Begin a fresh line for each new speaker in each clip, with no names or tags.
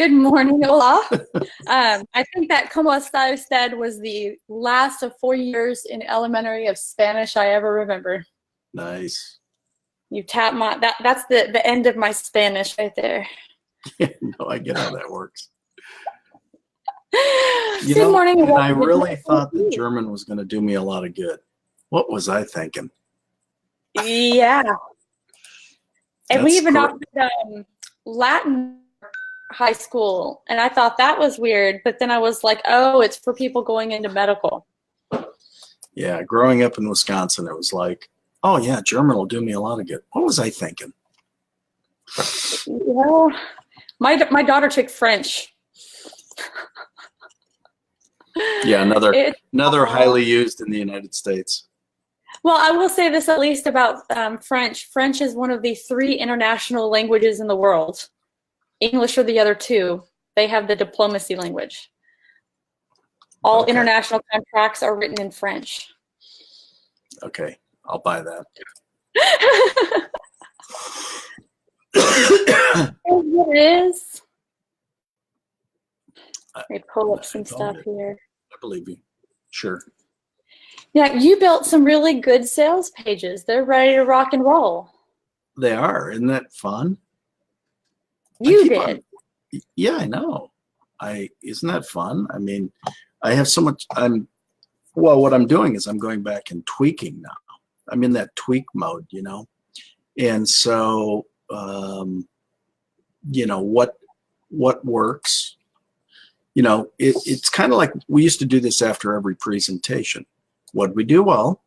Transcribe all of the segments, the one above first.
Good morning, Ola. I think that como está usted was the last of 4 years in elementary of Spanish I ever remember.
Nice.
You tap my that's the end of my Spanish right there.
No, I get how that works.
Good morning.
And I really thought that German was going to do me a lot of good. What was I thinking?
Yeah. And we even offered Latin high school, and I thought that was weird, but then I was like, oh, it's for people going into medical.
Yeah, growing up in Wisconsin, it was like, oh yeah, German will do me a lot of good. What was I thinking?
Well, my daughter took French.
Yeah, another highly used in the United States.
Well, I will say this at least about French. French is one of the 3 international languages in the world. English are the other 2. They have the diplomacy language. All international contracts are written in French.
Okay, I'll buy that.
It is. Let me pull up some stuff here.
I believe you. Sure.
Yeah, you built some really good sales pages. They're ready to rock and roll.
They are. Isn't that fun?
You did.
Yeah, I know. Isn't that fun? I mean, I have so much. What I'm doing is I'm going back and tweaking now. I'm in that tweak mode, and so what works. It's kind of like we used to do this after every presentation. What did we do well?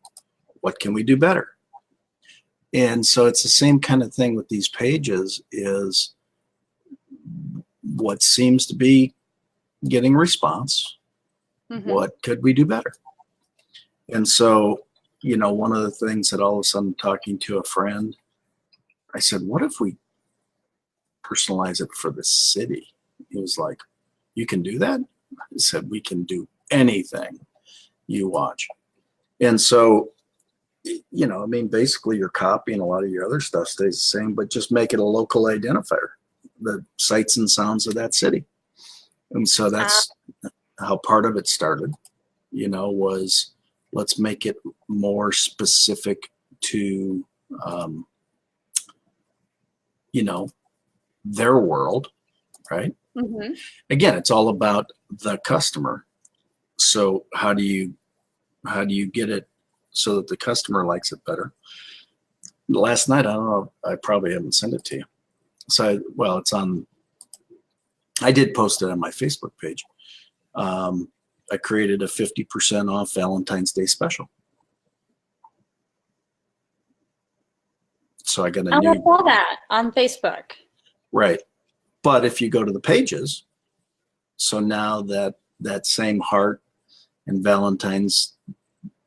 What can we do better? And so it's the same kind of thing with these pages is what seems to be getting response. Mm-hmm. What could we do better? And so, one of the things that all of a sudden talking to a friend, I said, what if we personalize it for the city? He was like, you can do that? I said, we can do anything you watch. And so, basically your copy and a lot of your other stuff stays the same, but just make it a local identifier, the sights and sounds of that city. And so that's how part of it started, was let's make it more specific to, their world, right? Mm-hmm. Again, it's all about the customer. So how do you get it so that the customer likes it better? Last night, I don't know, I probably haven't sent it to you. So, it's on, I did post it on my Facebook page. I created a 50% off Valentine's Day special. So I got
I saw that on Facebook.
Right. But if you go to the pages, so now that same heart and Valentine's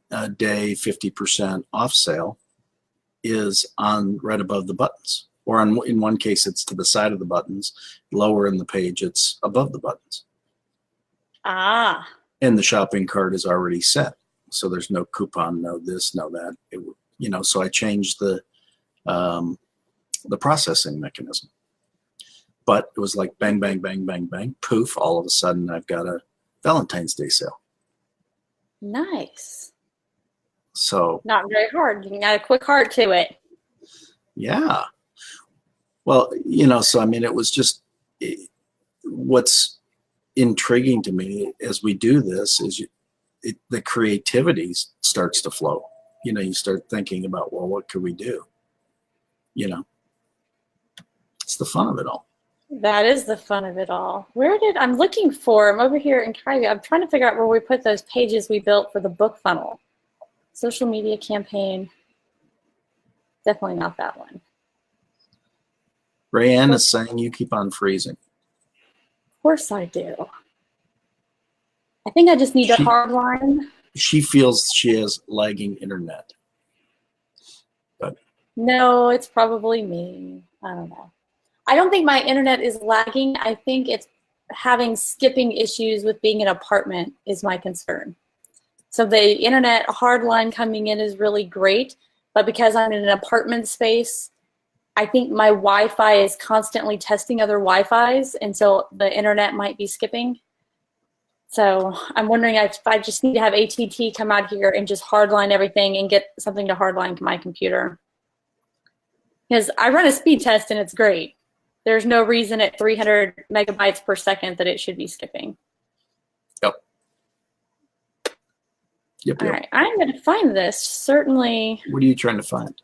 Day 50% off sale is on right above the buttons. Or in one case, it's to the side of the buttons. Lower in the page, it's above the buttons. Ah. And the shopping cart is already set. So there's no coupon, no this, no that. So I changed the processing mechanism. But it was like bang, bang, bang, bang, bang, poof, all of a sudden I've got a Valentine's Day sale.
Nice.
So
not very hard. You can add a quick heart to it.
Yeah. Well, so it was just what's intriguing to me as we do this is the creativity starts to flow. You start thinking about, well, what could we do? It's the fun of it all.
That is the fun of it all. I'm looking for, I'm over here in Kyrie. I'm trying to figure out where we put those pages we built for the book funnel. Social media campaign. Definitely not that one.
Rayanne is saying you keep on freezing.
Of course I do. I think I just need a hard line.
She feels she has lagging internet. But
no, it's probably me. I don't know. I don't think my internet is lagging. I think it's having skipping issues with being an apartment is my concern. So the internet hard line coming in is really great, but because I'm in an apartment space, I think my Wi-Fi is constantly testing other Wi-Fis, and so the internet might be skipping. So I'm wondering if I just need to have AT&T come out here and just hardline everything and get something to hardline to my computer. Because I run a speed test and it's great. There's no reason at 300 megabytes per second that it should be skipping.
Yep. Yep.
All right, I'm going to find this. Certainly.
What are you trying to find?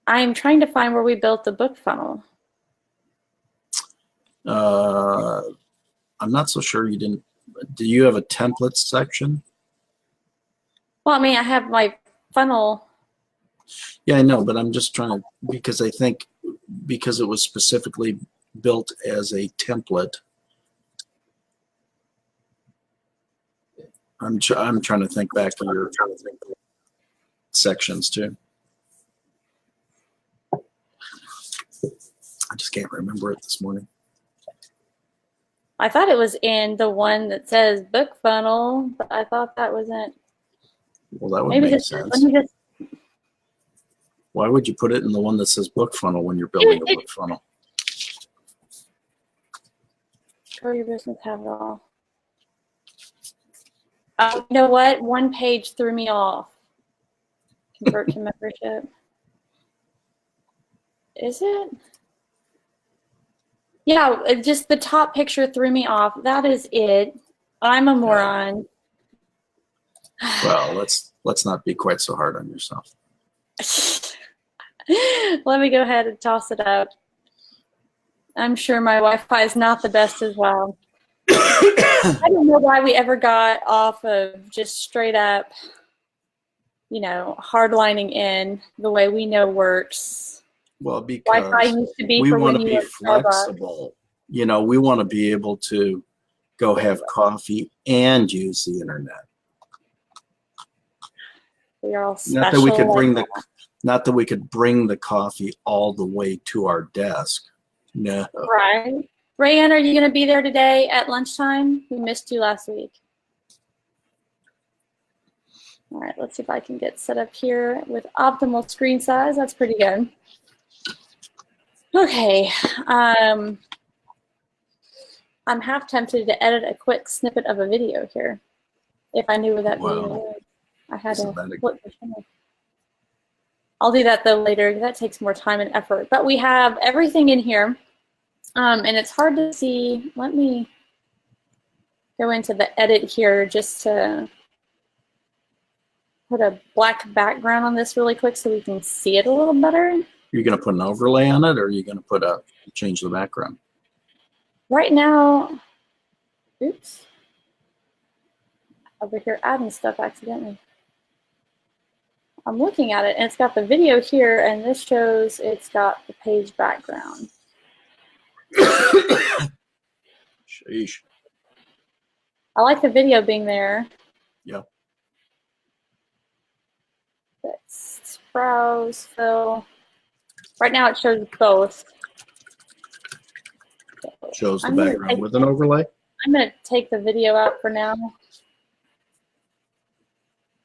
I'm trying to find where we built the book funnel.
I'm not so sure you didn't. Do you have a templates section?
Well, I mean, I have my funnel.
Yeah, I know, but I'm just trying to, because I think because it was specifically built as a template, I'm trying to think back to your sections too. I just can't remember it this morning.
I thought it was in the one that says book funnel, but I thought that wasn't.
Well, that would
Maybe
make
just,
sense.
let me just.
Why would you put it in the one that says book funnel when you're building a book funnel?
Grow your business, have it all. You know what? One page threw me off. Convert to membership. Is it? Yeah, just the top picture threw me off. That is it. I'm a moron.
Well, let's not be quite so hard on yourself.
Let me go ahead and toss it up. I'm sure my Wi-Fi is not the best as well. I don't know why we ever got off of just straight up, you know, hardlining in the way we know works.
Well, because
Wi-Fi used to be
we
for
want
when
to
you
be
were at Starbucks.
flexible. You know, we want to be able to go have coffee and use the internet.
We are all special.
Not that we could bring not that we could bring the coffee all the way to our desk. No.
Right. Rayanne, are you going to be there today at lunchtime? We missed you last week. All right, let's see if I can get set up here with optimal screen size. That's pretty good. Okay. I'm half tempted to edit a quick snippet of a video here. If I knew where that video was. I had to flip the channel. I'll do that though later. That takes more time and effort. But we have everything in here. And it's hard to see. Let me go into the edit here just to put a black background on this really quick so we can see it a little better.
You're going to put an overlay on it, or are you going to put change the background?
Right now, oops, over here adding stuff accidentally. I'm looking at it and it's got the video here, and this shows it's got the page background.
Sheesh.
I like the video being there.
Yeah.
Let's browse, fill. Right now it shows both.
Shows the background with an overlay?
I'm going to take the video out for now,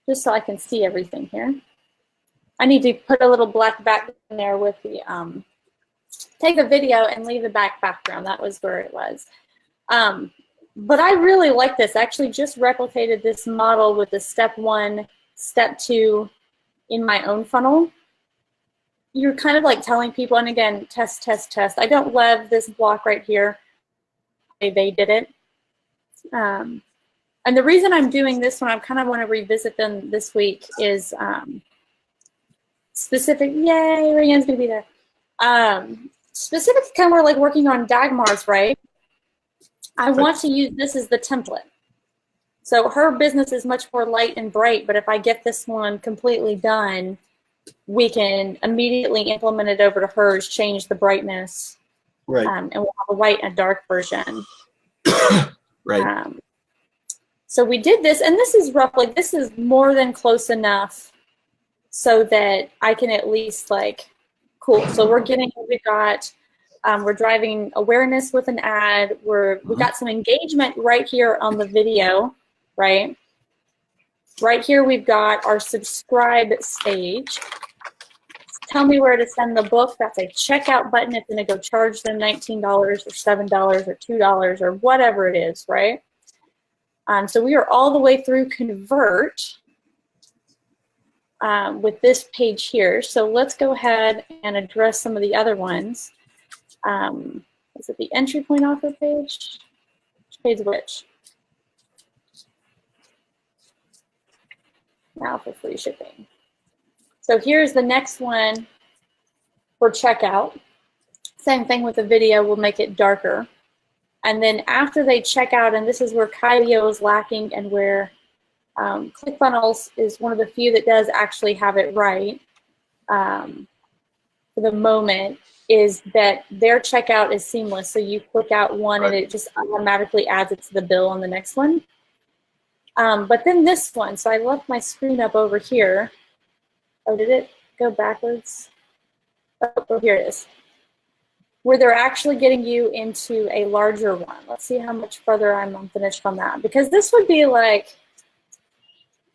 just so I can see everything here. I need to put a little black background there with the, take the video and leave the background. That was where it was. But I really like this. I actually just replicated this model with the step 1, step 2 in my own funnel. You're kind of like telling people, and again, test, test, test. I don't love this block right here. They did it. And the reason I'm doing this one, I kind of want to revisit them this week, is specific. Yay, Rayanne's going to be there. Specific, kind of more like working on Dagmar's, right? I want to use this as the template. So her business is much more light and bright, but if I get this one completely done, we can immediately implement it over to hers, change the brightness,
right?
And we'll have a white and dark version.
Right.
So we did this, and this is roughly, this is more than close enough so that I can at least like, cool. So we're getting, we've got, we're driving awareness with an ad. We've got some engagement right here on the video, right? Right here we've got our subscribe stage. tell me where to send the book. That's a checkout button. It's going to go charge them $19 or $7 or $2 or whatever it is, right? So we are all the way through convert with this page here. So let's go ahead and address some of the other ones. Is it the entry point offer page? Which page is which? Now for free shipping. So here's the next one for checkout. Same thing with the video, we'll make it darker. And then after they check out, and this is where Kydio is lacking and where ClickFunnels is one of the few that does actually have it right for the moment, is that their checkout is seamless. So you click out one and it just automatically adds it to the bill on the next one. But then this one, so I left my screen up over here. Oh, did it go backwards? Oh, here it is. Where they're actually getting you into a larger one. Let's see how much further I'm finished on that. Because this would be like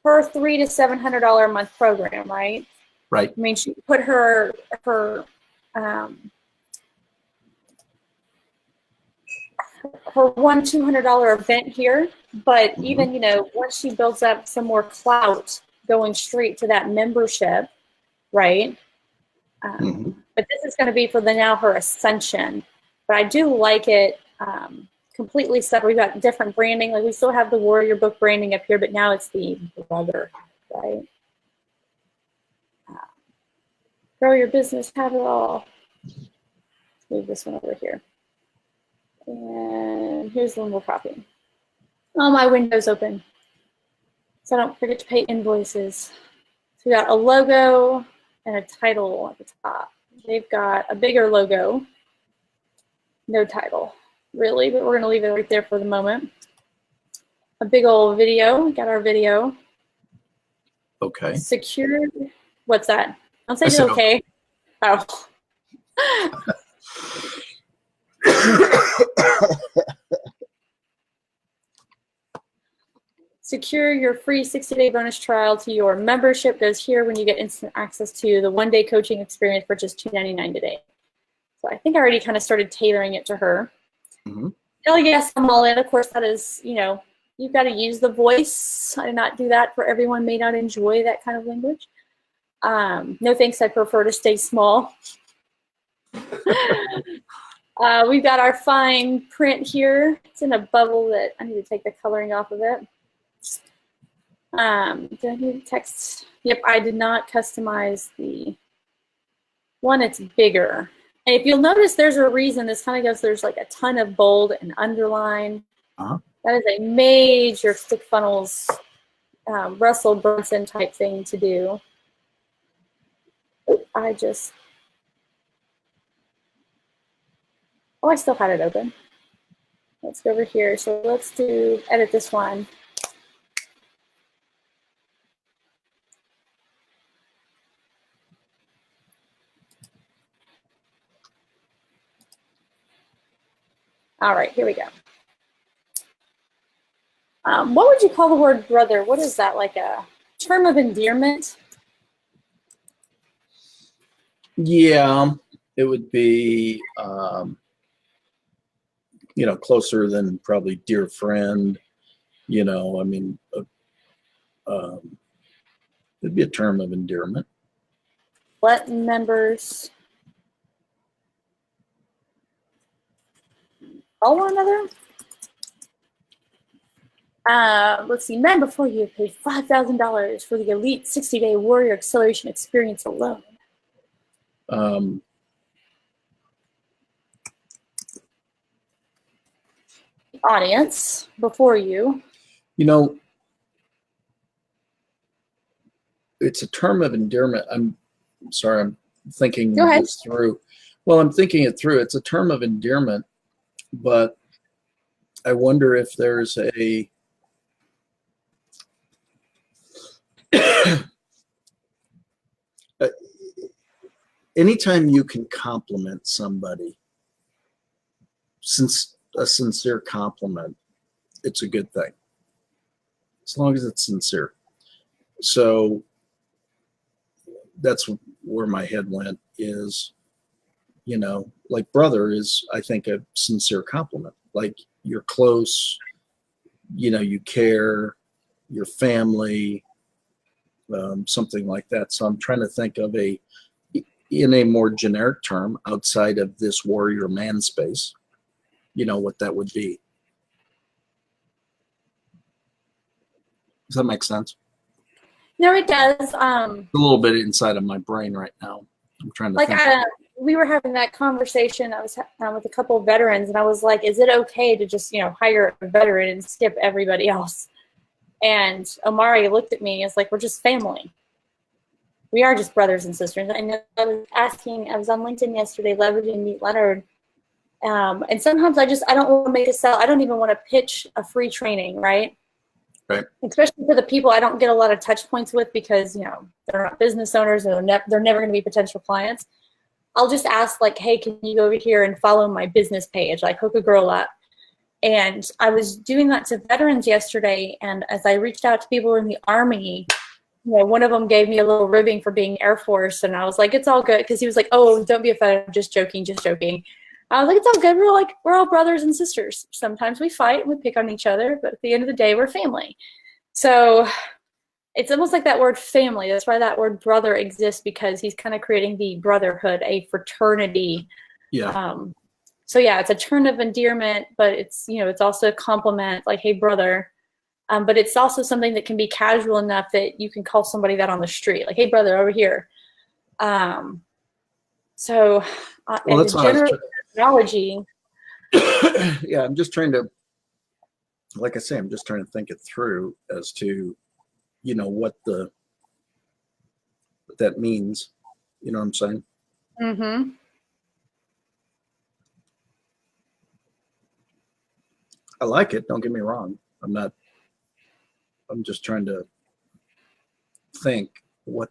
her $300 to $700 a month program, right?
Right.
I mean, she put her one $200 event here, but even, you know, once she builds up some more clout going straight to that membership, right? But this is going to be for her ascension. But I do like it completely separate. We've got different branding. Like we still have the Warrior Book branding up here, but now it's the brother, right? Grow your business, have it all. Move this one over here. And here's the one we're copying. Oh, my window's open, so I don't forget to pay invoices. So we got a logo and a title at the top. They've got a bigger logo, no title, really, but we're going to leave it right there for the moment. A big old video. We got our video.
Okay.
Secured. What's that? Don't say it's okay. Oh. Secure your free 60-day bonus trial to your membership. Goes here when you get instant access to the one-day coaching experience for just $2.99 today. So I think I already kind of started tailoring it to her. Oh yes, I'm all in. Of course, that is, you know, you've got to use the voice. I did not do that for everyone. May not enjoy that kind of language. No thanks. I prefer to stay small. We've got our fine print here. It's in a bubble that I need to take the coloring off of it. Do I need text? Yep, I did not customize the one. It's bigger. And if you'll notice, there's a reason this kind of goes, there's like a ton of bold and underline. That is a major ClickFunnels Russell Brunson type thing to do. I still had it open. Let's go over here. So let's edit this one. All right, here we go. What would you call the word brother? What is that, like a term of endearment?
Yeah, it would be, you know, closer than probably dear friend. You know, I mean, it'd be a term of endearment.
Let members follow one another. Let's see, men before you have paid $5,000 for the elite 60-day warrior acceleration experience alone. Audience before you.
You know, it's a term of endearment. I'm sorry, I'm thinking this through. Well, I'm thinking it through. It's a term of endearment, but I wonder if there's a anytime you can compliment somebody, since a sincere compliment, it's a good thing, as long as it's sincere. So that's where my head went is, you know, like brother is, I think, a sincere compliment. Like you're close, you know, you care, your family, something like that. So I'm trying to think of in a more generic term outside of this warrior man space, you know, what that would be. Does that make sense?
No, it does.
A little bit inside of my brain right now. I'm trying to
Like
think.
we were having that conversation. I was with a couple of veterans, and I was like, "Is it okay to just, you know, hire a veteran and skip everybody else?" And Omari looked at me and was like, "We're just family. We are just brothers and sisters." And I was on LinkedIn yesterday, leveraging Meet Leonard. And sometimes I don't want to make a sell. I don't even want to pitch a free training, right?
Right.
Especially for the people I don't get a lot of touch points with because, you know, they're not business owners and they're never going to be potential clients. I'll just ask like, hey, can you go over here and follow my business page? Like hook a girl up. And I was doing that to veterans yesterday. And as I reached out to people in the Army, you know, one of them gave me a little ribbing for being Air Force. And I was like, it's all good. Because he was like, oh, don't be offended. I'm just joking, just joking. I was like, it's all good. We're all brothers and sisters. Sometimes we fight and we pick on each other, but at the end of the day, we're family. So it's almost like that word family. That's why that word brother exists, because he's kind of creating the brotherhood, a fraternity.
Yeah.
So yeah, it's a term of endearment, but it's, you know, it's also a compliment, like, hey, brother. But it's also something that can be casual enough that you can call somebody that on the street, like, hey, brother, over here. So
Well,
as a general terminology.
Yeah, I'm just trying to, like I say, I'm just trying to think it through as to, you know, what that means. You know what I'm saying?
Mm-hmm.
I like it. Don't get me wrong. I'm just trying to think what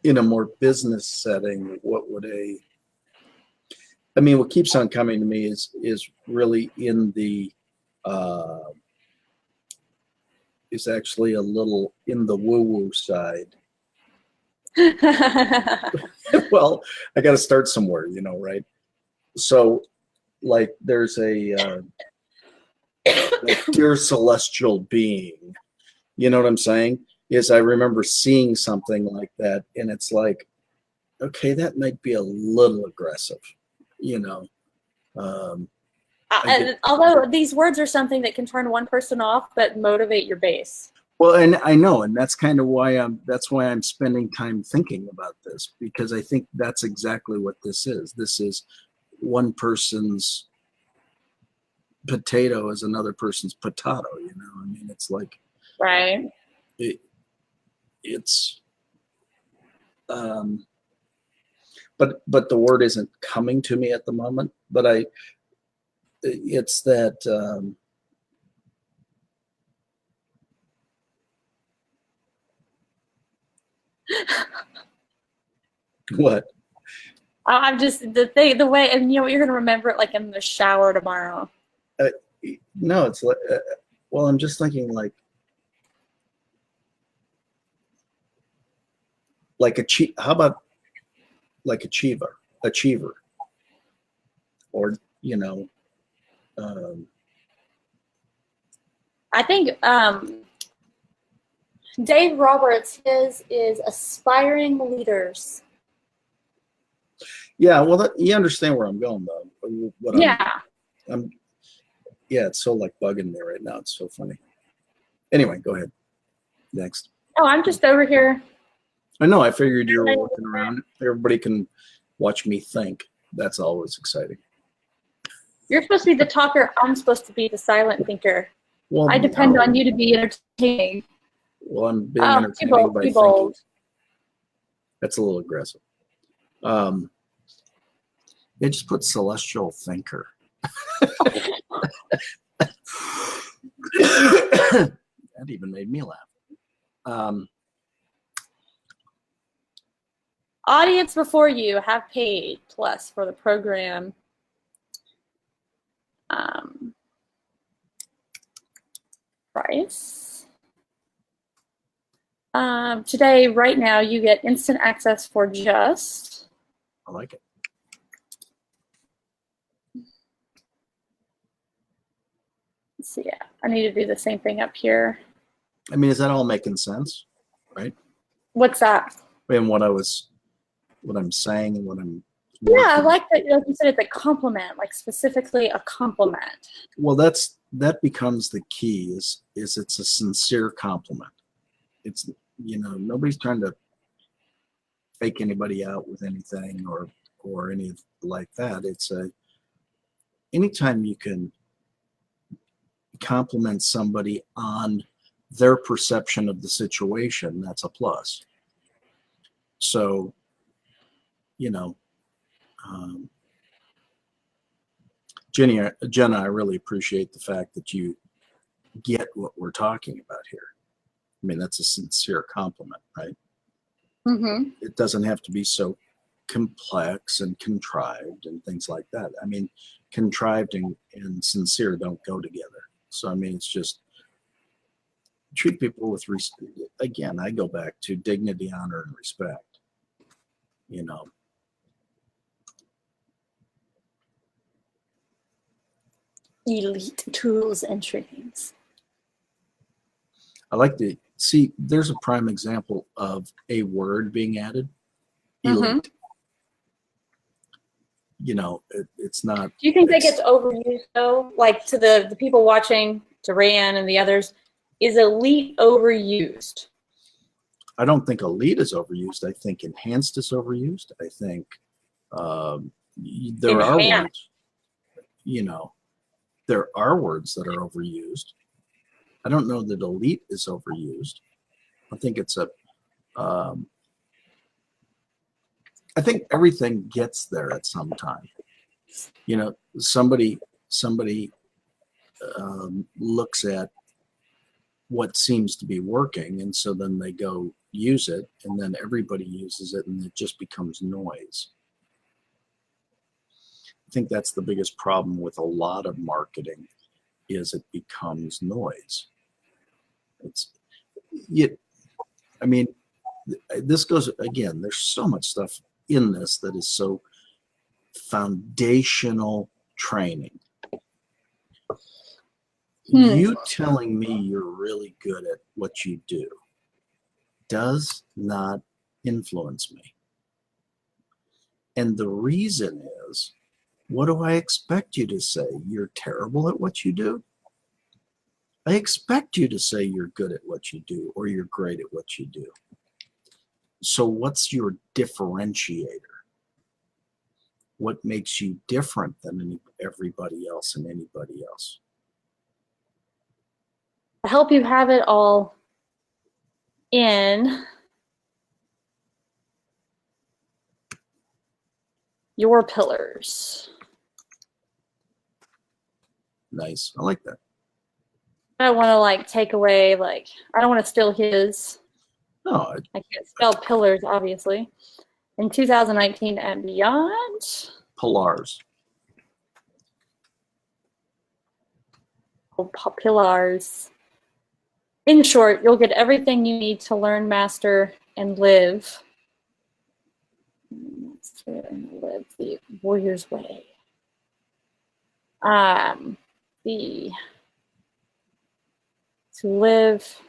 in a more business setting, what would what keeps on coming to me is really is actually a little in the woo-woo side. Well, I got to start somewhere, you know, right? So, like, there's a dear celestial being. You know what I'm saying? Is I remember seeing something like that, and it's like, okay, that might be a little aggressive, you know.
Although these words are something that can turn one person off, but motivate your base.
Well, and I know, and that's kind of why I'm spending time thinking about this, because I think that's exactly what this is. This is one person's potato is another person's potato, you know. I mean, it's like,
right.
It's but the word isn't coming to me at the moment, but it's that what?
I'm just the way, and you know, you're gonna remember it like in the shower tomorrow.
No, it's like, well, I'm just thinking like how about like achiever, or, you know,
I think Dave Roberts, his is aspiring leaders.
Yeah, well, you understand where I'm going, though. Yeah, it's so like bugging me right now. It's so funny. Anyway, go ahead. Next.
Oh, I'm just over here.
I know. I figured you were looking around. Everybody can watch me think. That's always exciting.
You're supposed to be the talker. I'm supposed to be the silent thinker.
Well,
I depend on you to be entertaining.
Well, I'm being entertaining by thinking. That's a little aggressive. Yeah, just put celestial thinker. That even made me laugh.
Audience before you have paid plus for the program. Price. Today, right now, you get instant access for just.
I like it.
Let's see, yeah, I need to do the same thing up here.
I mean, is that all making sense, right?
What's that?
And what I'm saying and what I'm
Yeah, I
working.
like that. Like you said, it's a compliment, like specifically a compliment.
Well, that becomes the key is it's a sincere compliment. It's, nobody's trying to fake anybody out with anything or any like that. It's anytime you can compliment somebody on their perception of the situation, that's a plus. So, Jenna, I really appreciate the fact that you get what we're talking about here. I mean, that's a sincere compliment, right?
Mm-hmm.
It doesn't have to be so complex and contrived and things like that. I mean, contrived and sincere don't go together. So, I mean, it's just treat people with respect. Again, I go back to dignity, honor, and respect.
Elite tools and trainings.
I like to see, there's a prime example of a word being added. Elite. It's not.
Do you think that gets overused though? Like to the people watching, to Rayanne and the others, is elite overused?
I don't think elite is overused. I think enhanced is overused. I think there are words, there are words that are overused. I don't know that elite is overused. I think it's I think everything gets there at some time. Somebody looks at what seems to be working, and so then they go use it, and then everybody uses it, and it just becomes noise. I think that's the biggest problem with a lot of marketing, is it becomes noise. This goes, again, there's so much stuff in this that is so foundational training. You telling me you're really good at what you do does not influence me. And the reason is, what do I expect you to say? You're terrible at what you do? I expect you to say you're good at what you do or you're great at what you do. So what's your differentiator? What makes you different than everybody else and anybody else?
I hope you have it all in your pillars.
Nice. I like that.
I don't want to take away, I don't want to steal his.
No,
I can't spell pillars, obviously. In 2019 and beyond.
Pillars.
Oh, pillars. In short, you'll get everything you need to learn, master, and live. Master and live the warrior's way. To live.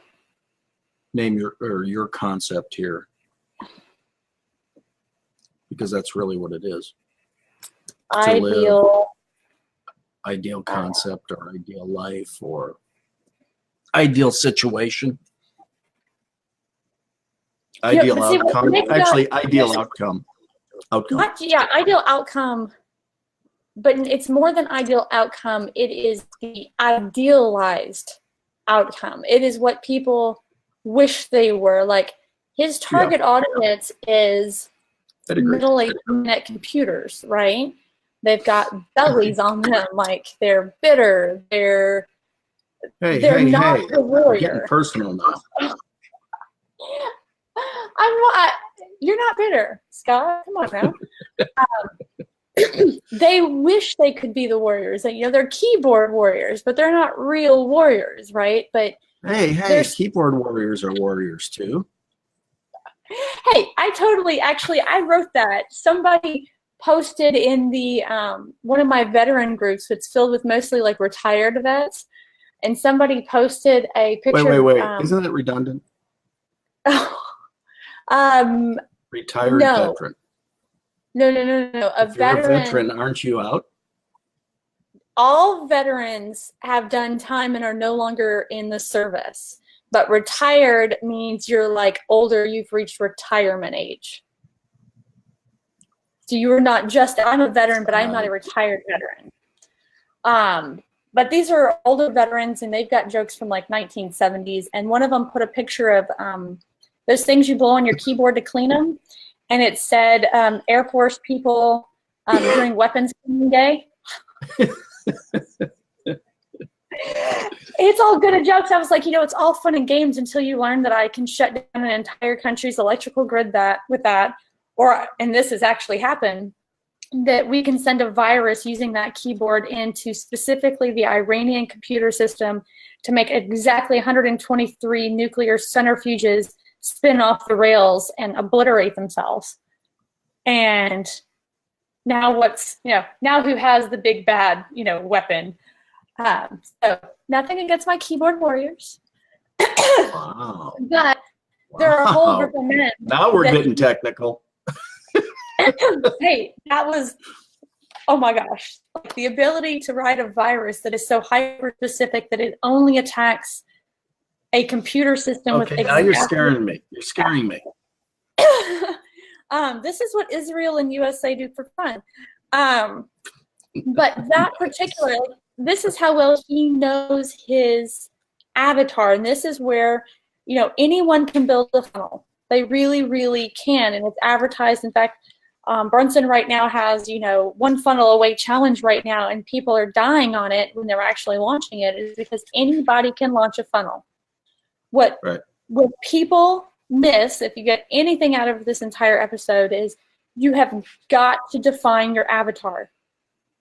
Name your concept here, because that's really what it is.
Ideal
concept or ideal life or ideal situation. Ideal outcome. Actually, ideal outcome.
Ideal outcome. But it's more than ideal outcome. It is the idealized outcome. It is what people wish they were. His target audience is middle-aged men at computers, right? They've got bellies on them, they're bitter, they're not the warrior.
We're getting personal now.
I'm not. You're not bitter, Scott. Come on now. They wish they could be the warriors. They're keyboard warriors, but they're not real warriors, right? But
hey, keyboard warriors are warriors too.
Hey, I wrote that. Somebody posted in the one of my veteran groups, it's filled with mostly like retired vets, and somebody posted a picture
Wait.
of
Isn't it redundant?
um
Retired
no,
veteran.
no. A
If you're a
veteran,
veteran, aren't you out?
all veterans have done time and are no longer in the service. But retired means you're like older, you've reached retirement age. So you are not just, I'm a veteran, but I'm not a retired veteran. But these are older veterans, and they've got jokes from like 1970s. And one of them put a picture of those things you blow on your keyboard to clean them. And it said Air Force people during Weapons Cleaning Day. It's all good at jokes. I was like, it's all fun and games until you learn that I can shut down an entire country's electrical grid with that. Or, and this has actually happened, that we can send a virus using that keyboard into specifically the Iranian computer system to make exactly 123 nuclear centrifuges spin off the rails and obliterate themselves. And now now who has the big bad, weapon? So nothing against my keyboard warriors.
Wow.
But there are a whole group of men.
Now we're getting technical.
Hey, that was, oh my gosh. Like the ability to write a virus that is so hyper specific that it only attacks a computer system with
now you're scaring me. You're scaring me.
This is what Israel and USA do for fun. But that particular, this is how well he knows his avatar. And this is where, anyone can build a funnel. They really, really can. And it's advertised. In fact, Brunson right now has, one funnel away challenge right now, and people are dying on it when they're actually launching it, is because anybody can launch a funnel. What people miss, if you get anything out of this entire episode, is you have got to define your avatar.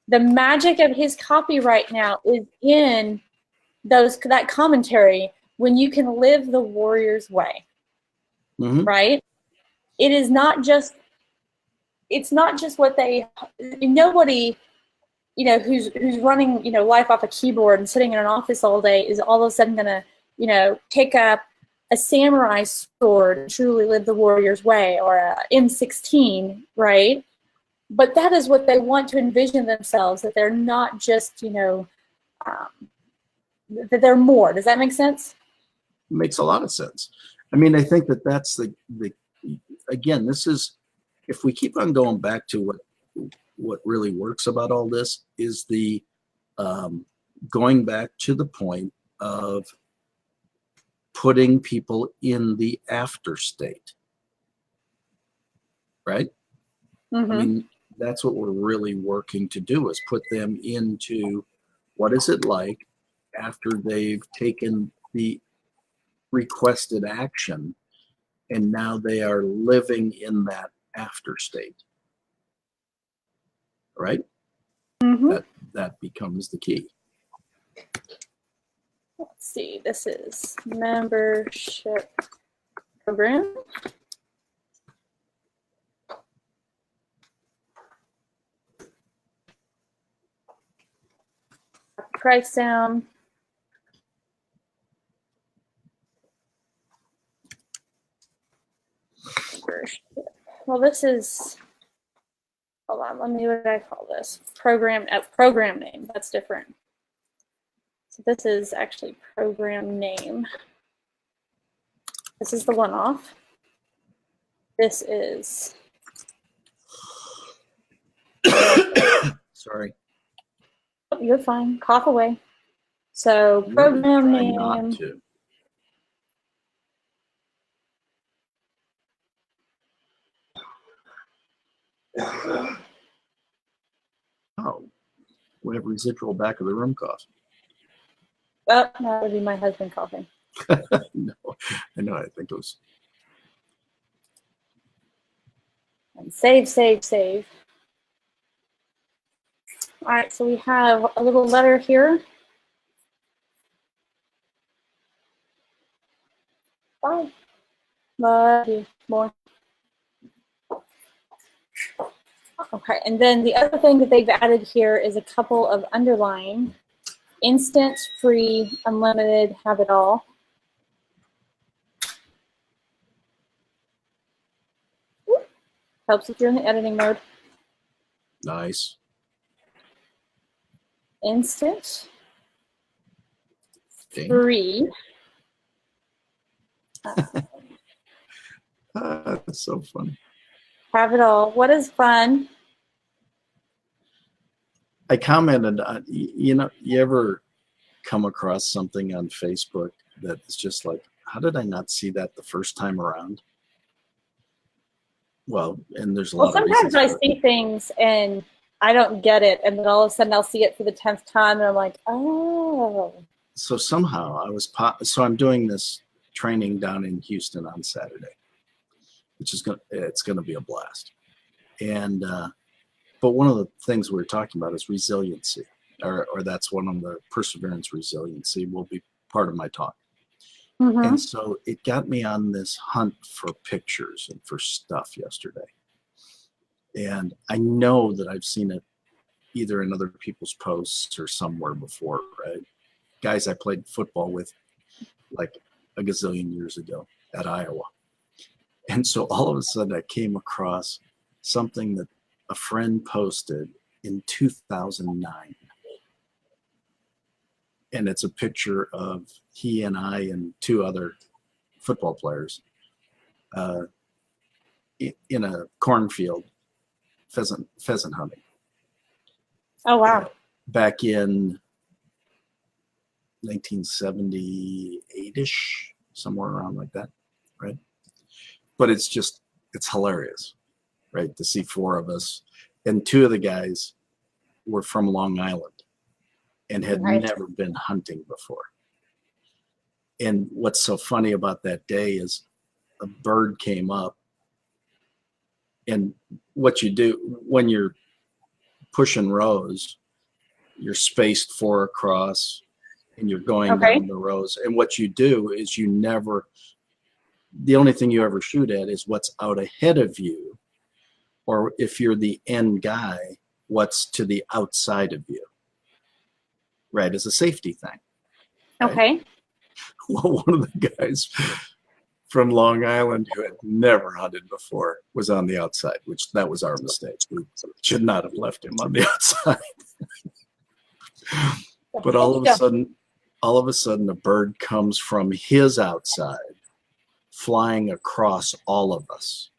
The magic of his copy right now is in that commentary when you can live the warrior's way.
Mm-hmm.
Right? It's not just what nobody, who's running, life off a keyboard and sitting in an office all day is all of a sudden going to, pick up a samurai sword and truly live the warrior's way, or a M16, right? But that is what they want to envision themselves, that they're not just, that they're more. Does that make sense?
It makes a lot of sense. I mean, I think that's the again, this is, if we keep on going back to what really works about all this, is the going back to the point of putting people in the after state, right?
Mm-hmm.
I mean, that's what we're really working to do, is put them into what is it like after they've taken the requested action, and now they are living in that after state, right?
Mm-hmm.
That becomes the key.
Let's see, this is membership program. Price down. Well, this is, hold on, let me, what did I call this? Program name, that's different. So this is actually program name. This is the one-off. This is.
Sorry.
Oh, you're fine, cough away. So program name.
Not to. Oh, we have residual back of the room cough.
Oh, that would be my husband coughing.
No, I know. I think it was.
And save. All right, so we have a little letter here. Bye. Love you more. Okay, and then the other thing that they've added here is a couple of underline. Instant, free, unlimited, have it all. Helps if you're in the editing mode.
Nice.
Instant,
Ding.
free.
That's so funny.
Have it all. What is fun?
I commented on, you ever come across something on Facebook that is just like, how did I not see that the first time around? Well, and there's a lot of reasons.
Sometimes I see things and I don't get it, and then all of a sudden I'll see it for the 10th time, and I'm like, oh.
So somehow I'm doing this training down in Houston on Saturday, which is it's going to be a blast. And but one of the things we were talking about is resiliency, or that's one of the perseverance. Resiliency will be part of my talk.
Mm-hmm.
And so it got me on this hunt for pictures and for stuff yesterday. And I know that I've seen it either in other people's posts or somewhere before, right? Guys I played football with like a gazillion years ago at Iowa. And so all of a sudden I came across something that a friend posted in 2009. And it's a picture of he and I and two other football players in a cornfield pheasant hunting.
Oh, wow.
Back in 1978-ish, somewhere around like that, right? But it's hilarious, right? To see four of us, and two of the guys were from Long Island and had never been hunting before. And what's so funny about that day is a bird came up, and what you do when you're pushing rows, you're spaced 4 across and you're going down the rows. And what you do is the only thing you ever shoot at is what's out ahead of you, or if you're the end guy, what's to the outside of you, right? As a safety thing. Right?
Okay.
Well, one of the guys from Long Island who had never hunted before was on the outside, which that was our mistake. We should not have left him on the outside. But all of a sudden, a bird comes from his outside, flying across all of us.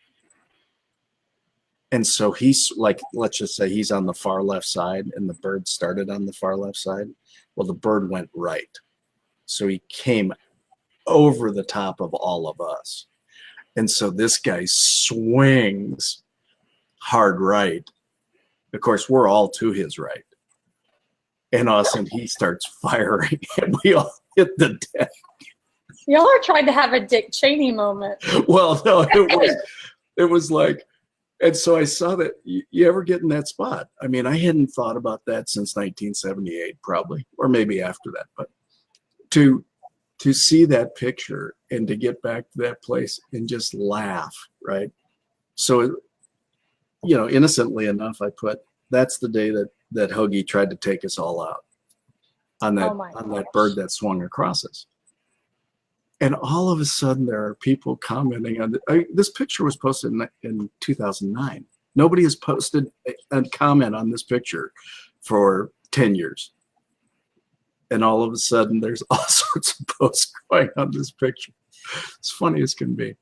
And so he's like, let's just say he's on the far left side, and the bird started on the far left side. Well, the bird went right. So he came over the top of all of us. And so this guy swings hard right. Of course, we're all to his right. And all of a sudden he starts firing, and we all hit the deck.
Y'all are trying to have a Dick Cheney moment.
Well, no, it was like, and so I saw that. You ever get in that spot? I mean, I hadn't thought about that since 1978, probably, or maybe after that. But to see that picture and to get back to that place and just laugh, right? So, innocently enough, I put, that's the day that Hoagie tried to take us all out on that bird that swung across us. And all of a sudden, there are people commenting on this picture was posted in 2009. Nobody has posted a comment on this picture for 10 years. And all of a sudden, there's all sorts of posts going on this picture. It's funny as can be.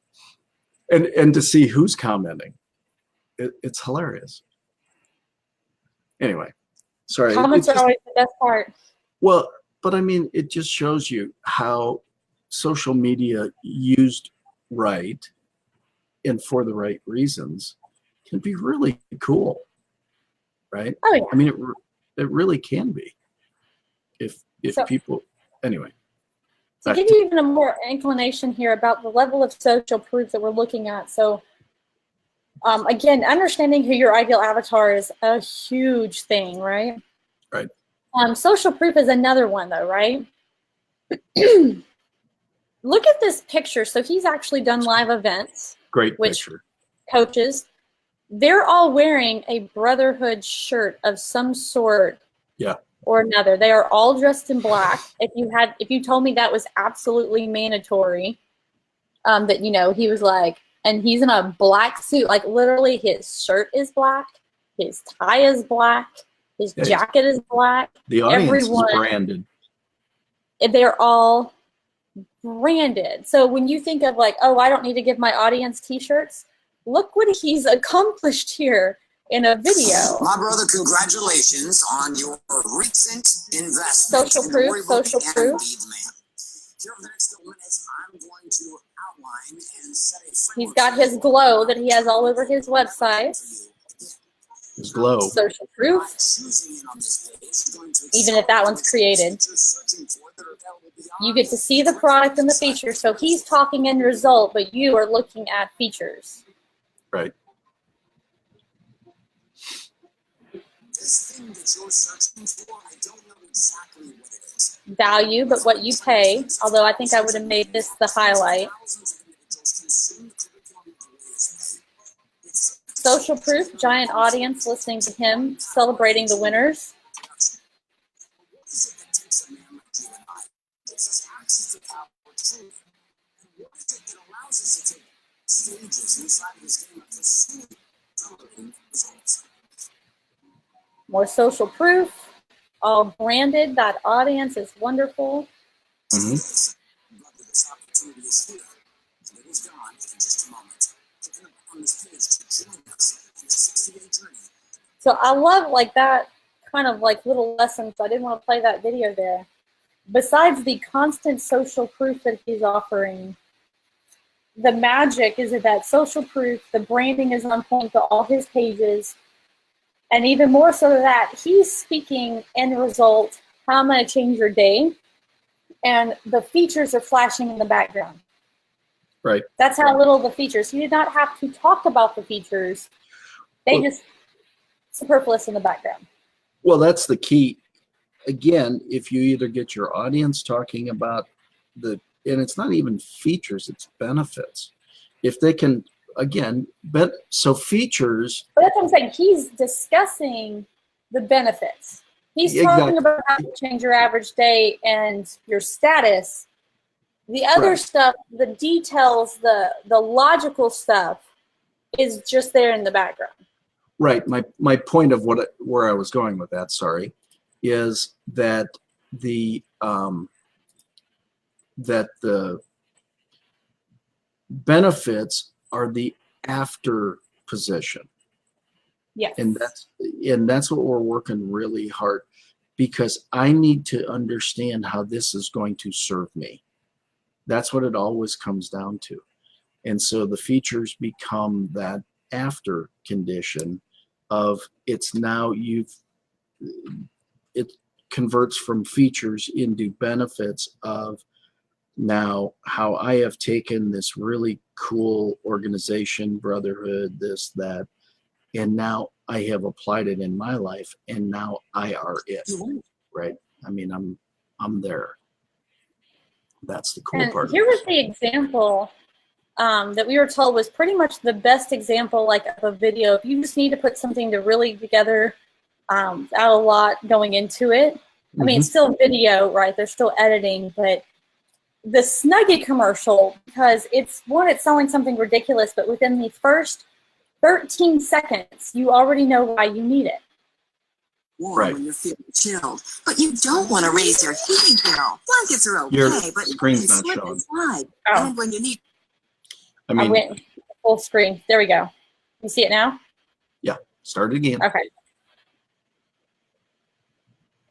And to see who's commenting, it's hilarious. Anyway, sorry.
Comments are always the best part.
Well, but I mean, it just shows you how social media used right and for the right reasons can be really cool, right?
Oh, yeah.
I mean, it really can be. If people, anyway.
To give you even a more inclination here about the level of social proof that we're looking at. So, again, understanding who your ideal avatar is a huge thing, right?
Right.
Social proof is another one, though, right? look at this picture. So he's actually done live events.
Great
which
picture.
Coaches, they're all wearing a Brotherhood shirt of some sort.
Yeah.
Or another. They are all dressed in black. If you told me that was absolutely mandatory, that he was like, and he's in a black suit, like literally his shirt is black, his tie is black, his jacket is black.
The audience is branded.
They're all branded. So when you think of like, oh, I don't need to give my audience T-shirts, look what he's accomplished here in a video.
My brother, congratulations on your recent investment.
Social proof. Here over
the next couple minutes, I'm going to outline and set a framework.
He's got his glow that he has all over his website.
His glow.
Social proof. Even if that one's created. You get to see the product and the features. So he's talking end result, but you are looking at features.
Right.
This thing that you're searching for, I don't know exactly what it is.
Value, but what you pay. Although I think I would have made this the highlight. Social proof, giant audience listening to him, celebrating the winners. More social proof, all branded. That audience is wonderful.
Mm-hmm.
So I love like that kind of like little lessons. I didn't want to play that video there. Besides the constant social proof that he's offering, the magic is that social proof, the branding is on point to all his pages. And even more so than that, he's speaking end result, how I'm going to change your day. And the features are flashing in the background.
Right.
That's how little the features. You did not have to talk about the features. They just superfluous in the background.
Well, that's the key. Again, if you either get your audience talking about and it's not even features, it's benefits. If they can, again, so features.
But that's what I'm saying. He's discussing the benefits. He's talking about how to change your average day and your status. The other stuff, the details, the logical stuff is just there in the background.
Right. My point of where I was going with that, is that the benefits are the after position.
Yes.
And that's what we're working really hard, because I need to understand how this is going to serve me. That's what it always comes down to. And so the features become that after condition of it's now it converts from features into benefits of now how I have taken this really cool organization, brotherhood, this, that, and now I have applied it in my life, and now I are it, right? I mean, I'm there. That's the cool part.
Here was the example that we were told was pretty much the best example, like of a video. If you just need to put something to really together, out a lot going into it. I mean, it's still video, right? They're still editing, but the Snuggie commercial, because it's selling something ridiculous, but within the first 13 seconds, you already know why you need it.
Warm when you're feeling chilled, but you don't want to raise your heating bill. Blankets are okay,
Your
but
screen's not
slip
showing.
and slide.
Oh.
And when you need,
I mean,
I went full screen. There we go. You see it now?
Yeah. Start it again.
Okay.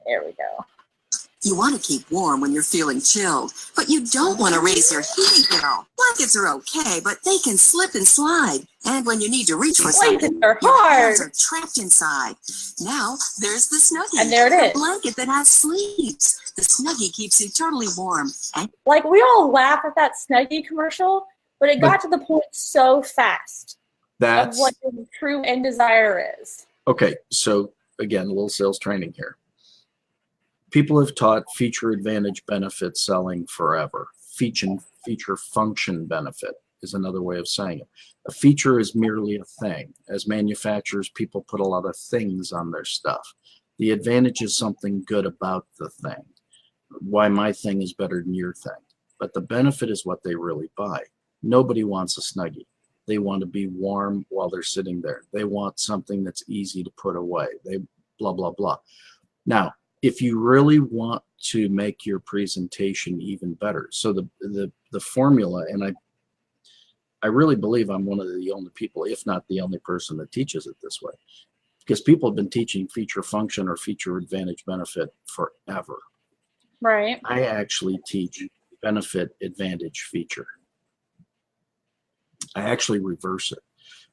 There we go.
you want to keep warm when you're feeling chilled, but you don't want to raise your heating bill. Blankets are okay, but they can slip and slide. And when you need to reach for something,
are
your
hard.
hands are trapped inside. Now, there's the Snuggie.
And there it is.
A blanket that has sleeves. The Snuggie keeps you totally warm. And
Like, we all laugh at that Snuggie commercial, but it got to the point so fast of what the true end desire is.
Okay, so again, a little sales training here. People have taught feature advantage benefit selling forever. feature function benefit is another way of saying it. A feature is merely a thing. As manufacturers, people put a lot of things on their stuff. The advantage is something good about the thing. Why my thing is better than your thing. But the benefit is what they really buy. Nobody wants a Snuggie. They want to be warm while they're sitting there. They want something that's easy to put away. They blah, blah, blah. Now, if you really want to make your presentation even better, so the formula, and I really believe I'm one of the only people, if not the only person that teaches it this way, because people have been teaching feature function or feature advantage benefit forever.
Right.
I actually teach benefit advantage feature. I actually reverse it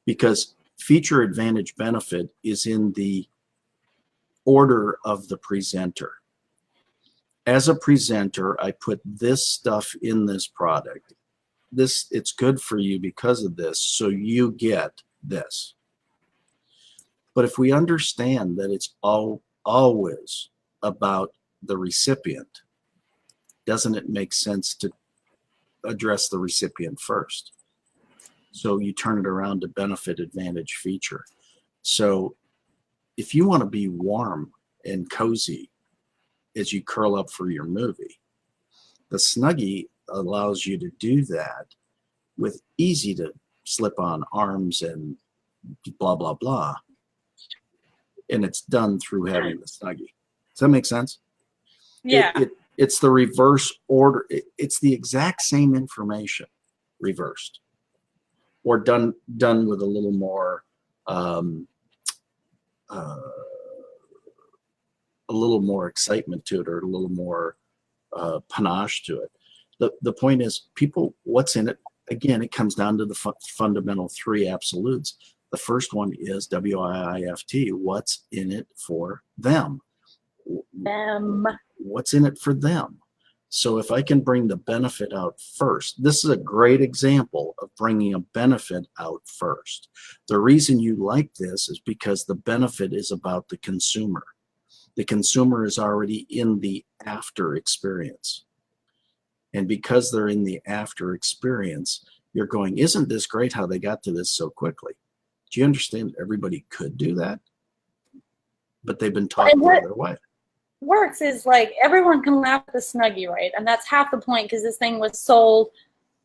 because feature advantage benefit is in the order of the presenter. As a presenter, I put this stuff in this product. It's good for you because of this, so you get this. But if we understand that it's always about the recipient, doesn't it make sense to address the recipient first? So you turn it around to benefit advantage feature. So if you want to be warm and cozy as you curl up for your movie, the Snuggie allows you to do that with easy to slip on arms and blah, blah, blah. And it's done through having the Snuggie. Does that make sense?
Yeah.
It's the reverse order. It's the exact same information reversed or done with a little more excitement to it, or a little more panache to it. The point is, people, what's in it? Again, it comes down to the fundamental three absolutes. The first one is WIIFT. What's in it for them? What's in it for them? So if I can bring the benefit out first, this is a great example of bringing a benefit out first. The reason you like this is because the benefit is about the consumer. The consumer is already in the after experience. And because they're in the after experience, you're going, isn't this great how they got to this so quickly? Do you understand everybody could do that? But they've been taught the other way.
Works is like everyone can laugh at the Snuggie, right? And that's half the point, because this thing was sold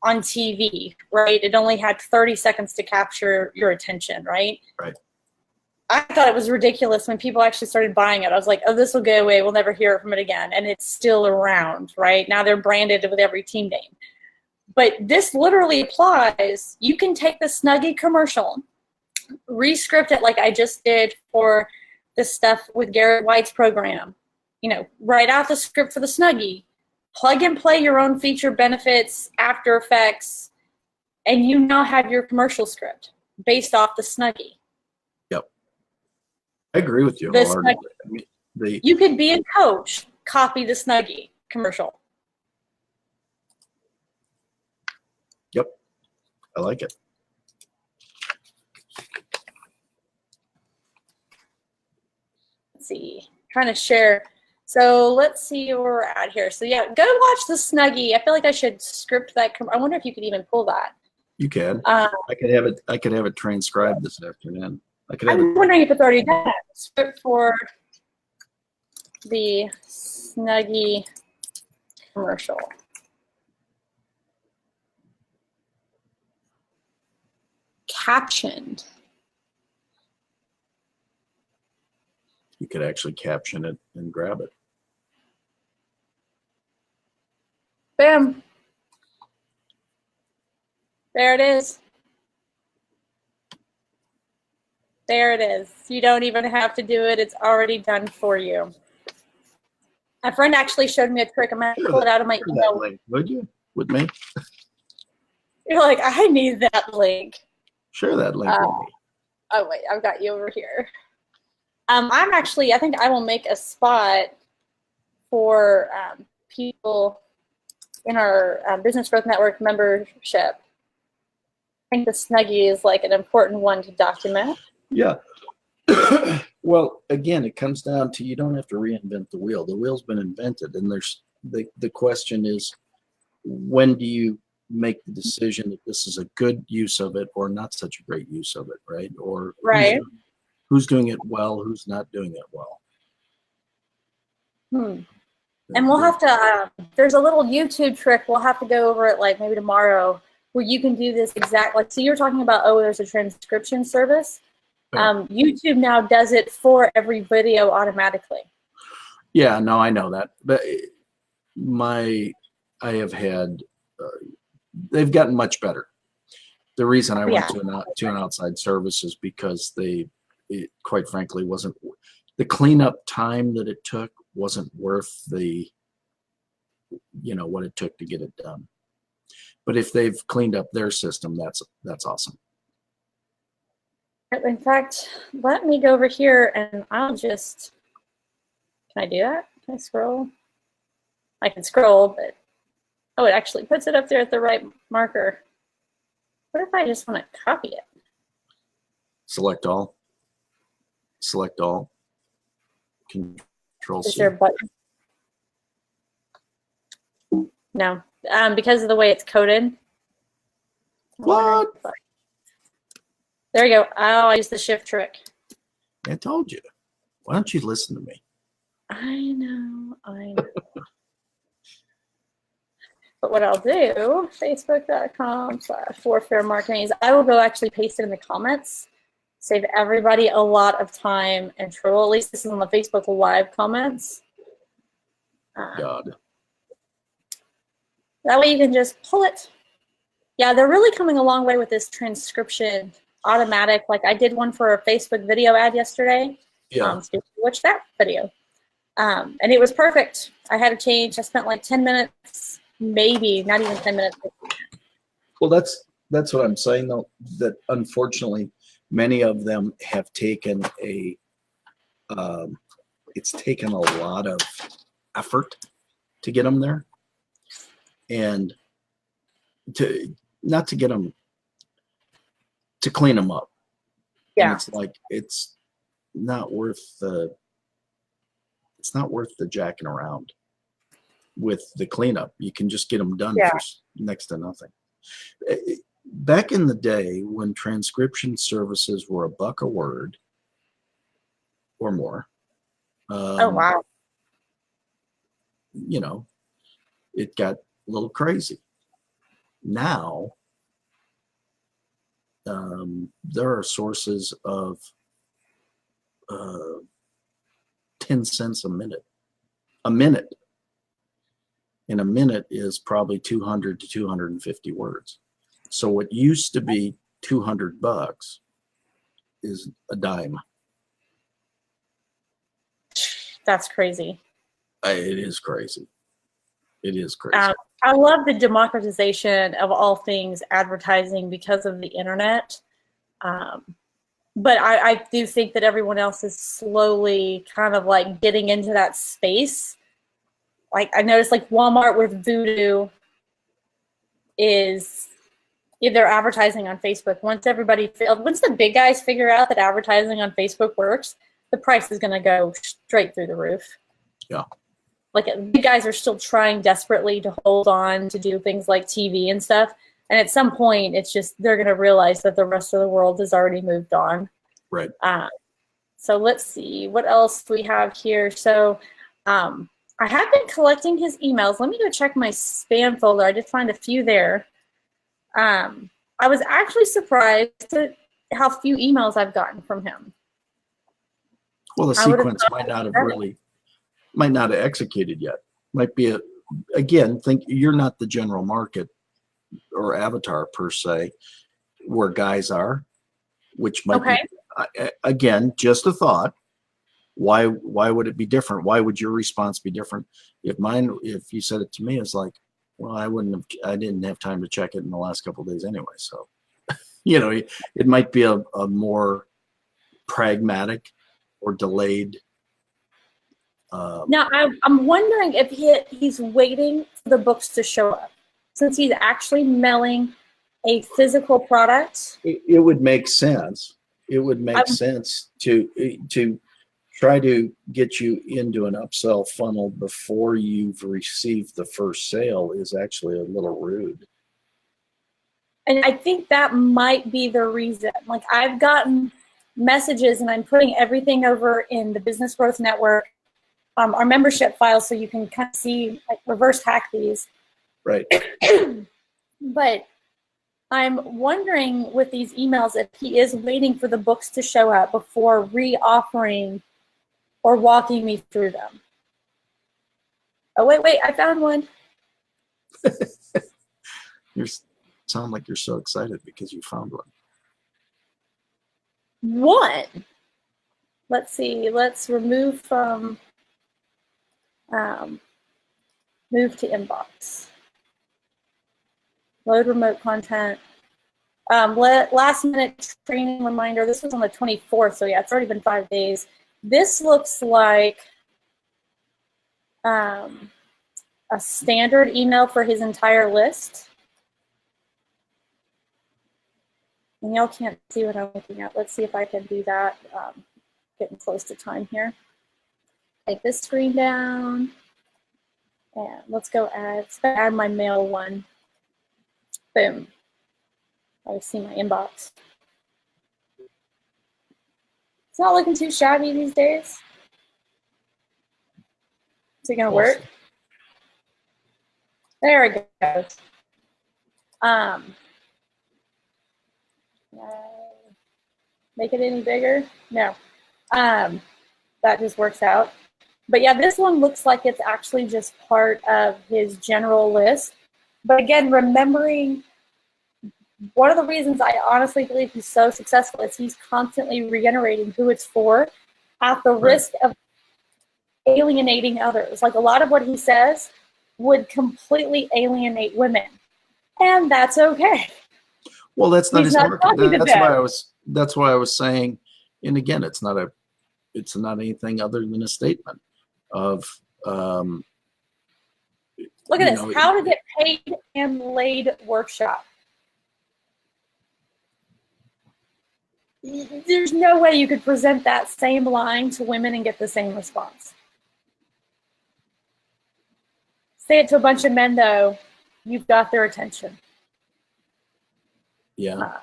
on TV, right? It only had 30 seconds to capture your attention, right?
Right.
I thought it was ridiculous when people actually started buying it. I was like, oh, this will go away. We'll never hear from it again. And it's still around, right? Now they're branded with every team name. But this literally applies. You can take the Snuggie commercial, re-script it like I just did for the stuff with Garrett White's program. You know, write out the script for the Snuggie, plug and play your own feature benefits, After Effects, and you now have your commercial script based off the Snuggie.
Yep. I agree with you.
You could be a coach, copy the Snuggie commercial.
Yep. I like it.
Let's see. Trying to share. So let's see where we're at here. So yeah, go watch the Snuggie. I feel like I should script that. I wonder if you could even pull that.
You can. I could have it transcribed this afternoon.
I'm wondering if it's already done. Script for the Snuggie commercial. Captioned.
You could actually caption it and grab it.
Bam. There it is. There it is. You don't even have to do it. It's already done for you. A friend actually showed me a trick. I'm going to pull it out of my email.
Link, would you? With me?
You're like, I need that link.
Share that link with me.
Oh, wait. I've got you over here. I think I will make a spot for people in our Business Growth Network membership. I think the Snuggie is like an important one to document.
Yeah. Well, again, it comes down to, you don't have to reinvent the wheel. The wheel's been invented, and there's the question is, when do you make the decision that this is a good use of it or not such a great use of it, right? Or
Right.
who's doing it well, who's not doing it well.
And we'll have to, there's a little YouTube trick. We'll have to go over it like maybe tomorrow where you can do this exact, like, so you're talking about, oh, there's a transcription service. YouTube now does it for every video automatically.
Yeah, no, I know that. But I have had, they've gotten much better. The reason I went to an outside service is because it quite frankly wasn't, the cleanup time that it took wasn't worth the, what it took to get it done. But if they've cleaned up their system, that's awesome.
In fact, let me go over here and I'll just, can I do that? Can I scroll? I can scroll, but, oh, it actually puts it up there at the right marker. What if I just want to copy it?
Select all. Select all. Control C.
Is there a button? No, because of the way it's coded.
What?
There you go. Oh, I used the shift trick.
I told you. Why don't you listen to me?
I know. But what I'll do, facebook.com/forfairmarketing, is I will go actually paste it in the comments. Save everybody a lot of time and trouble. At least this is on the Facebook Live comments.
God.
That way you can just pull it. Yeah, they're really coming a long way with this transcription automatic. Like I did one for a Facebook video ad yesterday.
Yeah.
So watch that video. And it was perfect. I had to change. I spent like 10 minutes, maybe not even 10 minutes.
Well, that's what I'm saying though, that unfortunately many of them have taken it's taken a lot of effort to get them there, and not to get them, to clean them up.
Yeah.
And it's like, it's not worth the jacking around with the cleanup. You can just get them done for next to nothing. Back in the day when transcription services were $1 a word or more,
Oh, wow.
It got a little crazy. Now, there are sources of 10 cents a minute. A minute. And a minute is probably 200 to 250 words. So what used to be $200 is a dime.
That's crazy.
It is crazy. It is crazy.
I love the democratization of all things advertising because of the internet. But I do think that everyone else is slowly kind of like getting into that space. Like I noticed like Walmart with Voodoo is, if they're advertising on Facebook, once the big guys figure out that advertising on Facebook works, the price is going to go straight through the roof.
Yeah.
Like big guys are still trying desperately to hold on to do things like TV and stuff. And at some point, it's just, they're going to realize that the rest of the world has already moved on.
Right.
So let's see what else we have here. So I have been collecting his emails. Let me go check my spam folder. I did find a few there. I was actually surprised at how few emails I've gotten from him.
Well, the sequence might not have executed yet. Might be think you're not the general market or avatar per se where guys are, which might be, again, just a thought. Why would it be different? Why would your response be different? If you said it to me, it's like, well, I didn't have time to check it in the last couple of days anyway. So, it might be a more pragmatic or delayed.
Now, I'm wondering if he's waiting for the books to show up, since he's actually mailing a physical product.
It would make sense. It would make sense to try to get you into an upsell funnel before you've received the first sale is actually a little rude.
And I think that might be the reason. Like, I've gotten messages, and I'm putting everything over in the Business Growth Network, our membership file, so you can kind of see, like, reverse hack these.
Right.
But I'm wondering with these emails if he is waiting for the books to show up before re-offering or walking me through them. Oh, wait, I found one.
You sound like you're so excited because you found one.
One. Let's see. Let's remove from, move to inbox. Load remote content. Last minute training reminder. This was on the 24th, so yeah, it's already been 5 days. This looks like a standard email for his entire list. And y'all can't see what I'm looking at. Let's see if I can do that. Getting close to time here. Take this screen down. And let's go add my mail one. Boom. I see my inbox. It's not looking too shabby these days. Is it gonna work? There it goes. Make it any bigger? No. That just works out. But yeah, this one looks like it's actually just part of his general list. But again, remembering, one of the reasons I honestly believe he's so successful is he's constantly reiterating who it's for at the risk of alienating others. Like, a lot of what he says would completely alienate women. And that's okay.
Well, that's not
He's
his
not
market.
talking to them.
That's why I was saying, and again, it's not anything other than a statement of
Look at this. How to get paid and laid workshop. There's no way you could present that same line to women and get the same response. Say it to a bunch of men, though, you've got their attention.
Yeah.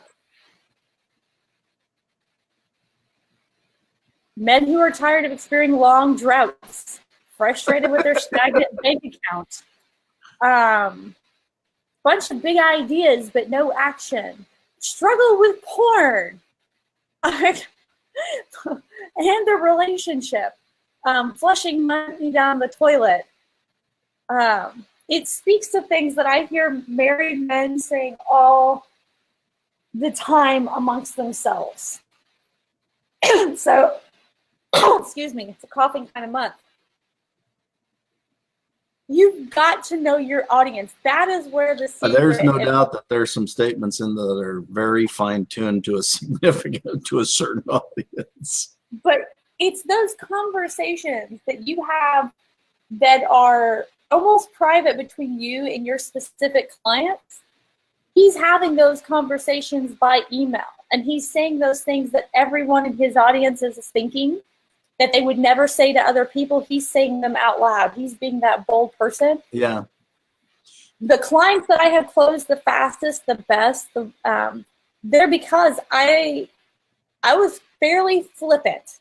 Men who are tired of experiencing long droughts, frustrated with their stagnant bank account, bunch of big ideas but no action, struggle with porn, and their relationship, flushing money down the toilet. It speaks to things that I hear married men saying all the time amongst themselves. So, excuse me, it's a coughing kind of month. You've got to know your audience. That is where the secret
There's no
is.
doubt that there's some statements in there that are very fine-tuned to a certain audience.
But it's those conversations that you have that are almost private between you and your specific clients. He's having those conversations by email, and he's saying those things that everyone in his audience is thinking that they would never say to other people. He's saying them out loud. He's being that bold person.
Yeah.
The clients that I have closed the fastest, the best, they're because I was fairly flippant.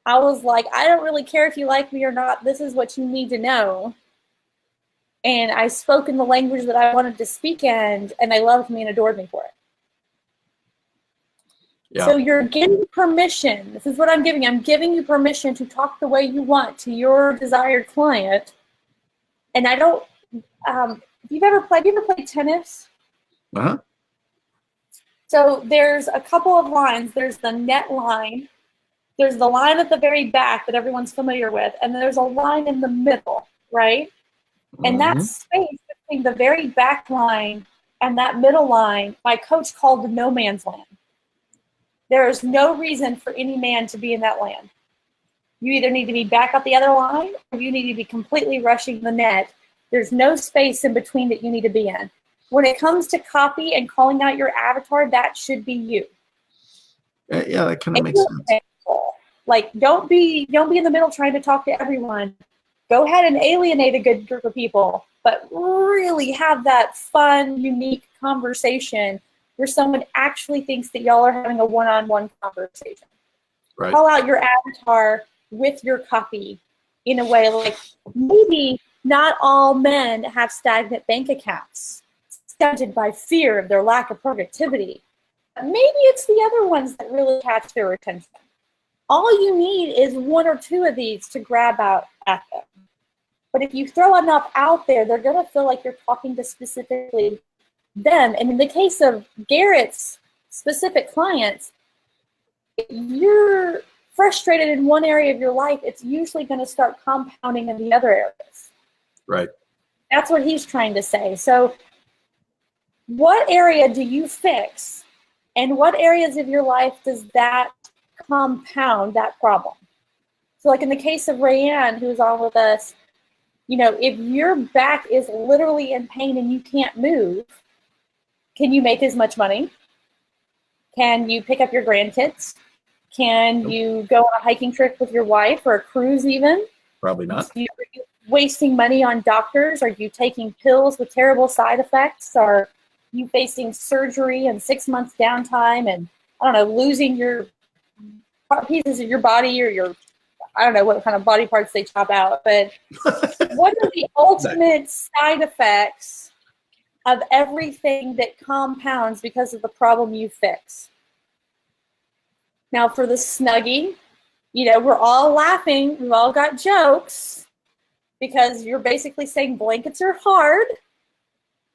I was like, I don't really care if you like me or not. This is what you need to know. And I spoke in the language that I wanted to speak in, and they loved me and adored me for it.
Yeah.
So you're getting permission. This is what I'm giving. I'm giving you permission to talk the way you want to your desired client. And I don't, have you ever played tennis?
Uh-huh.
So there's a couple of lines. There's the net line. There's the line at the very back that everyone's familiar with. And there's a line in the middle, right? And that space between the very back line and that middle line, my coach called the no man's land. There is no reason for any man to be in that land. You either need to be back up the other line, or you need to be completely rushing the net. There's no space in between that you need to be in. When it comes to copy and calling out your avatar, that should be you.
Yeah, that kind of makes sense.
Like, don't be in the middle trying to talk to everyone. Go ahead and alienate a good group of people, but really have that fun, unique conversation where someone actually thinks that y'all are having a one-on-one conversation.
Right.
Call out your avatar with your copy in a way like, maybe not all men have stagnant bank accounts, stunted by fear of their lack of productivity. Maybe it's the other ones that really catch their attention. All you need is one or two of these to grab out at them. But if you throw enough out there, they're going to feel like you're talking to specifically them. And in the case of Garrett's specific clients, if you're frustrated in one area of your life, it's usually going to start compounding in the other areas.
Right.
That's what he's trying to say. So what area do you fix? And what areas of your life does that compound that problem? So like in the case of Rayanne, who's on with us, you know, if your back is literally in pain and you can't move, can you make as much money? Can you pick up your grandkids? Can you go on a hiking trip with your wife or a cruise even?
Probably not.
Are you wasting money on doctors? Are you taking pills with terrible side effects? Are you facing surgery and 6 months downtime and, I don't know, losing your pieces of your body or your, I don't know what kind of body parts they chop out, but what are the ultimate side effects of everything that compounds because of the problem you fix? Now for the Snuggie, you know, we're all laughing, we've all got jokes because you're basically saying blankets are hard,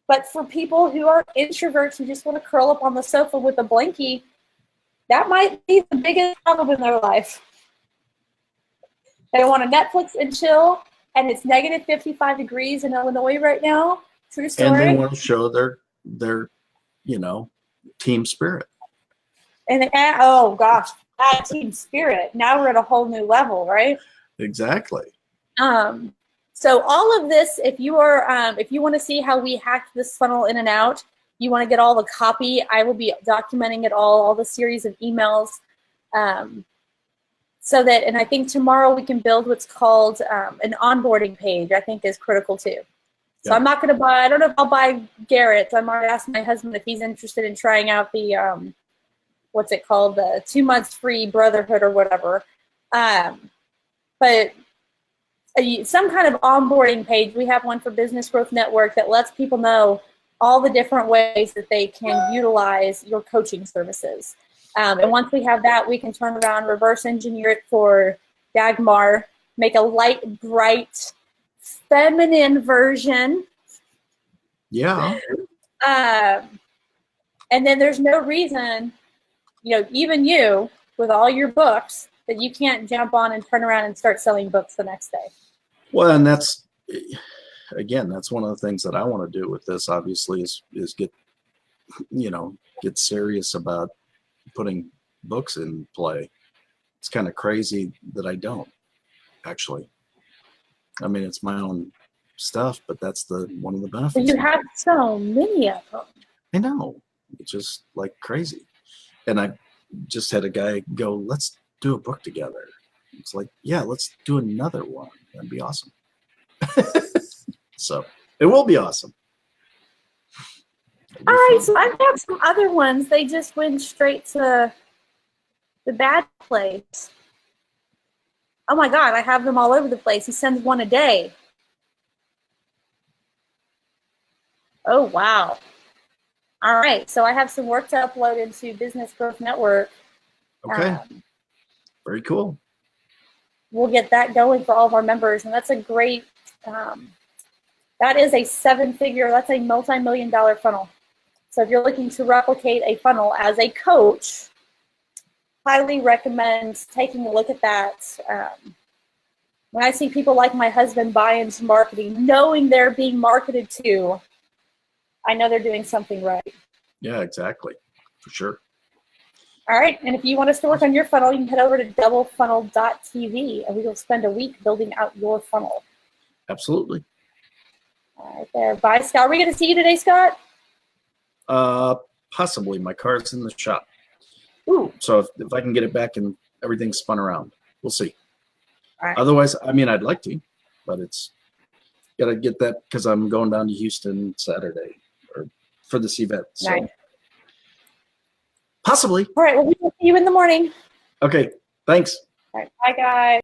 but for people who are introverts who just want to curl up on the sofa with a blankie, that might be the biggest problem in their life. They want to Netflix and chill, and it's negative 55 degrees in Illinois right now. True story.
And they want to show their you know, team spirit.
And oh gosh, that team spirit. Now we're at a whole new level, right?
Exactly.
So all of this, if you want to see how we hacked this funnel in and out, you want to get all the copy, I will be documenting it all the series of emails. So that, and I think tomorrow we can build what's called an onboarding page, I think is critical too. So I'm not going to buy, I don't know if I'll buy Garrett. I'm already asking my husband if he's interested in trying out the, what's it called, the 2 months free brotherhood or whatever. But some kind of onboarding page. We have one for Business Growth Network that lets people know all the different ways that they can utilize your coaching services. And once we have that, we can turn around, reverse engineer it for Dagmar, make a light, bright, feminine version.
Yeah.
And then there's no reason, you know, even you, with all your books, that you can't jump on and turn around and start selling books the next day.
Well, and that's, again, that's one of the things that I want to do with this, obviously, is get, you know, get serious about putting books in play. It's kind of crazy that I don't, actually. I mean, it's my own stuff, but that's one of the benefits.
But you have so many of them.
I know. It's just like crazy. And I just had a guy go, let's do a book together. It's like, yeah, let's do another one. That'd be awesome. So it will be awesome.
All right, so I've got some other ones. They just went straight to the bad place. Oh my God, I have them all over the place. He sends one a day. Oh, wow. All right, so I have some work to upload into Business Growth Network.
Okay. Very cool.
We'll get that going for all of our members, and that's a great, that is a seven-figure, that's a multi-million-dollar funnel. So if you're looking to replicate a funnel as a coach, highly recommend taking a look at that. When I see people like my husband buy into marketing, knowing they're being marketed to, I know they're doing something right.
Yeah, exactly. For sure.
All right, and if you want us to work on your funnel, you can head over to doublefunnel.tv, and we will spend a week building out your funnel.
Absolutely.
All right, there. Bye, Scott. Are we going to see you today, Scott?
Possibly. My car's in the shop.
Ooh.
So if I can get it back and everything's spun around, we'll see.
All right.
Otherwise, I mean, I'd like to, but it's Gotta get that because I'm going down to Houston Saturday for this event. So
Nice.
possibly.
All right. Well, we will see you in the morning.
Okay. Thanks.
All right. Bye, guys.